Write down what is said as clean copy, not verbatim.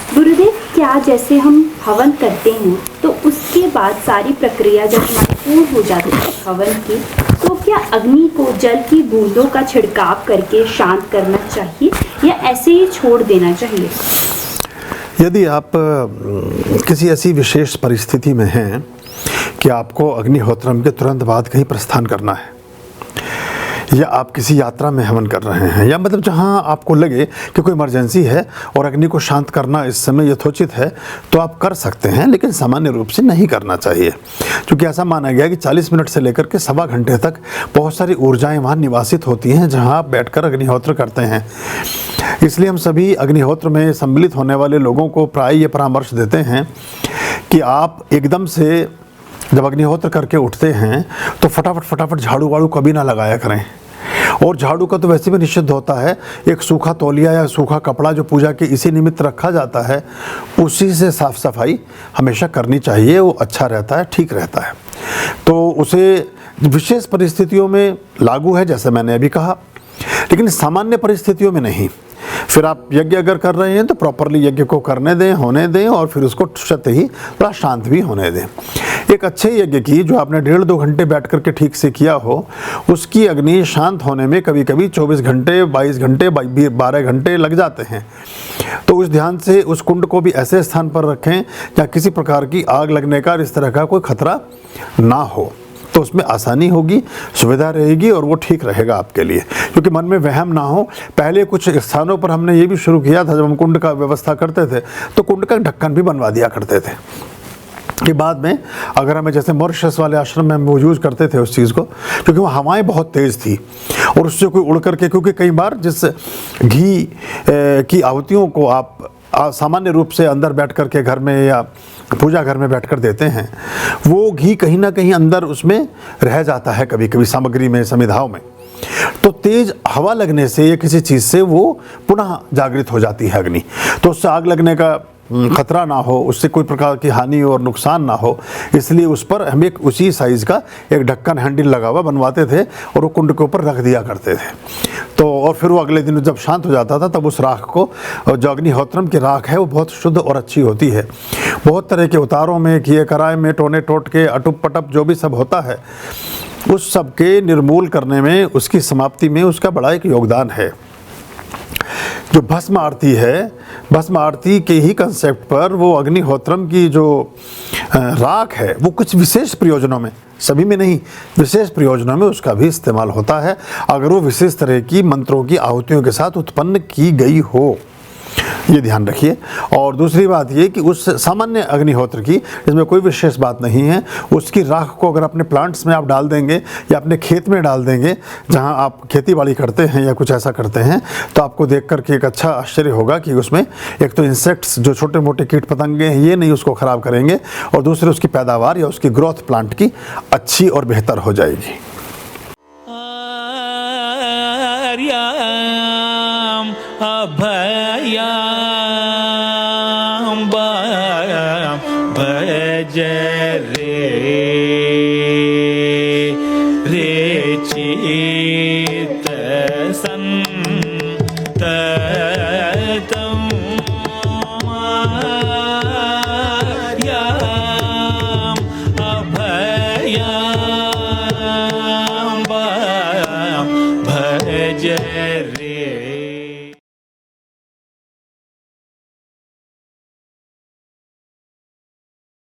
गुरुदेव, क्या जैसे हम हवन करते हैं तो उसके बाद सारी प्रक्रिया जब हमारी पूर्ण हो जाती है हवन की, तो क्या अग्नि को जल की बूंदों का छिड़काव करके शांत करना चाहिए या ऐसे ही छोड़ देना चाहिए? यदि आप किसी ऐसी विशेष परिस्थिति में हैं कि आपको अग्निहोत्रम के तुरंत बाद कहीं प्रस्थान करना है, या आप किसी यात्रा में हवन कर रहे हैं, या मतलब जहां आपको लगे कि कोई इमरजेंसी है और अग्नि को शांत करना इस समय यथोचित है, तो आप कर सकते हैं, लेकिन सामान्य रूप से नहीं करना चाहिए। क्योंकि ऐसा माना गया कि 40 मिनट से लेकर के सवा घंटे तक बहुत सारी ऊर्जाएं वहाँ निवासित होती हैं जहाँ आप बैठकर अग्निहोत्र करते हैं। इसलिए हम सभी अग्निहोत्र में सम्मिलित होने वाले लोगों को प्राय ये परामर्श देते हैं कि आप एकदम से जब अग्निहोत्र करके उठते हैं तो फटाफट झाड़ू वाड़ू कभी ना लगाया करें। और झाड़ू का तो वैसे भी निषिद्ध होता है। एक सूखा तौलिया या सूखा कपड़ा जो पूजा के इसी निमित्त रखा जाता है, उसी से साफ सफाई हमेशा करनी चाहिए। वो अच्छा रहता है, ठीक रहता है। तो उसे विशेष परिस्थितियों में लागू है, जैसे मैंने अभी कहा, लेकिन सामान्य परिस्थितियों में नहीं। फिर आप यज्ञ अगर कर रहे हैं तो प्रॉपरली यज्ञ को करने दें, होने दें, और फिर उसको स्वतः ही थोड़ा शांत भी होने दें। एक अच्छे यज्ञ की जो आपने 1.5-2 घंटे बैठ करके ठीक से किया हो, उसकी अग्नि शांत होने में कभी कभी 24 घंटे, 22 घंटे, 12 घंटे लग जाते हैं। तो उस ध्यान से उस कुंड को भी ऐसे स्थान पर रखें जहाँ किसी प्रकार की आग लगने का, इस तरह का कोई खतरा ना हो, तो उसमें आसानी होगी, सुविधा रहेगी और वो ठीक रहेगा आपके लिए। क्योंकि मन में वहम ना हो। पहले कुछ स्थानों पर हमने ये भी शुरू किया था, जब हम कुंड का व्यवस्था करते थे तो कुंड का ढक्कन भी बनवा दिया करते थे कि बाद में अगर हमें, जैसे मॉरिशस वाले आश्रम में हम वो यूज़ करते थे उस चीज़ को, क्योंकि वो हवाएं बहुत तेज़ थी और उससे कोई उड़ करके, क्योंकि कई बार जिस घी की आहुतियों को आप सामान्य रूप से अंदर बैठ करके घर में या पूजा घर में बैठकर देते हैं, वो घी कहीं ना कहीं अंदर उसमें रह जाता है कभी कभी सामग्री में, समिधाओं में। तो तेज हवा लगने से या किसी चीज़ से वो पुनः जागृत हो जाती है अग्नि, तो उससे आग लगने का खतरा ना हो, उससे कोई प्रकार की हानि और नुकसान ना हो, इसलिए उस पर हम एक उसी साइज़ का एक ढक्कन हैंडल लगा हुआ बनवाते थे और वो कुंड के ऊपर रख दिया करते थे। तो और फिर वो अगले दिन जब शांत हो जाता था तब उस राख को, जो अग्निहोत्रम की राख है, वो बहुत शुद्ध और अच्छी होती है। बहुत तरह के उतारों में, किए कराए में, टोने टोट के, अटुप पटप जो भी सब होता है, उस सब के निर्मूल करने में, उसकी समाप्ति में उसका बड़ा एक योगदान है। जो भस्म आरती है, भस्म आरती के ही कंसेप्ट पर वो अग्निहोत्रम की जो राख है, वो कुछ विशेष प्रयोजनों में, सभी में नहीं, विशेष प्रयोजनों में उसका भी इस्तेमाल होता है, अगर वो विशेष तरह की मंत्रों की आहुतियों के साथ उत्पन्न की गई हो। ये ध्यान रखिए। और दूसरी बात ये कि उस सामान्य अग्निहोत्र की, इसमें कोई विशेष बात नहीं है, उसकी राख को अगर अपने प्लांट्स में आप डाल देंगे या अपने खेत में डाल देंगे, जहां आप खेती बाड़ी करते हैं या कुछ ऐसा करते हैं, तो आपको देख करके एक अच्छा आश्चर्य होगा कि उसमें एक तो इंसेक्ट्स, जो छोटे मोटे कीट पतंगे हैं, ये नहीं उसको ख़राब करेंगे, और दूसरे उसकी पैदावार या उसकी ग्रोथ प्लांट की अच्छी और बेहतर हो जाएगी। अभयां भज रे।